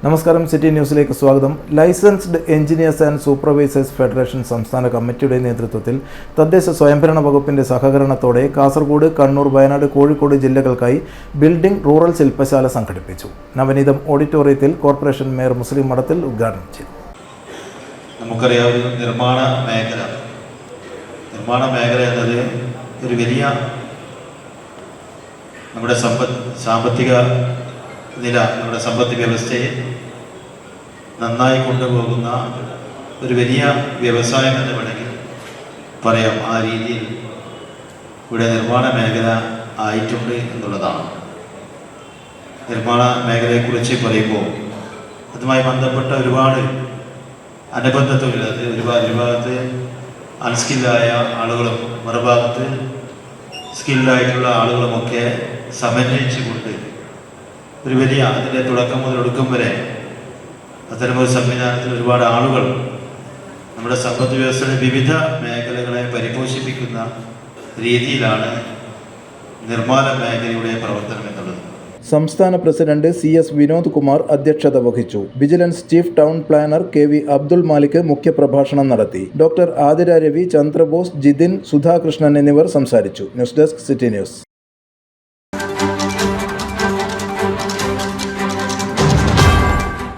നമസ്കാരം, സിറ്റി ന്യൂസിലേക്ക് സ്വാഗതം. Licensed engineers and supervisors federation സംസ്ഥാന കമ്മിറ്റിയുടെ നേതൃത്വത്തിൽ തദ്ദേശ സ്വയംഭരണ വകുപ്പിന്റെ സഹകരണത്തോടെ കാസർഗോഡ്, കണ്ണൂർ, വയനാട്, കോഴിക്കോട് ജില്ലകൾക്കായി ബിൽഡിംഗ് റൂറൽ ശില്പശാല സംഘടിപ്പിച്ചു. നവനീതം ഓഡിറ്റോറിയത്തിൽ കോർപ്പറേഷൻ മേയർ മുസ്ലിം മഠത്തിൽ ഉദ്ഘാടനം ചെയ്തു. നമുക്കറിയാവുന്ന നിർമ്മാണ മേഖല എന്നത് ഒരു വലിയ നമ്മുടെ സാമ്പത്തിക നില, നമ്മുടെ സമ്പദ് വ്യവസ്ഥയെ നന്നായി കൊണ്ടുപോകുന്ന ഒരു വലിയ വ്യവസായം എന്ന് വേണമെങ്കിൽ പറയാം. ആ രീതിയിൽ ഇവിടെ നിർമ്മാണ മേഖല ആയിട്ടുണ്ട് എന്നുള്ളതാണ്. നിർമ്മാണ മേഖലയെക്കുറിച്ച് പറയുമ്പോൾ അതുമായി ബന്ധപ്പെട്ട ഒരുപാട് അനുബന്ധ തൊഴിൽ, അത് ഒരു ഭാഗത്ത് അൺസ്കില്ലായ ആളുകളും മറുഭാഗത്ത് സ്കിൽഡായിട്ടുള്ള ആളുകളുമൊക്കെ സമന്വയിച്ചുകൊണ്ട് ഒരു വലിയ അതിൻ്റെ തുടക്കം മുതൽ ഒടുക്കം വരെ അത്തരമൊരു സംവിധാനത്തിൽ ഒരുപാട് ആളുകൾ നമ്മുടെ സമ്പദ് വ്യവസ്ഥയുടെ വിവിധ മേഖലകളെ പരിപോഷിപ്പിക്കുന്ന രീതിയിലാണ് നിർമ്മാണ മേഖലയുടെ പ്രവർത്തനം എന്നുള്ളത്. സംസ്ഥാന പ്രസിഡന്റ് CS വിനോദ് കുമാർ അധ്യക്ഷത വഹിച്ചു. Vigilance chief town planar KV Abdul Malik മുഖ്യപ്രഭാഷണം നടത്തി. ഡോക്ടർ ആതിര രവി, ചന്ദ്രബോസ്, ജിതിൻ, സുധാകൃഷ്ണൻ എന്നിവർ സംസാരിച്ചു. News desk, city news.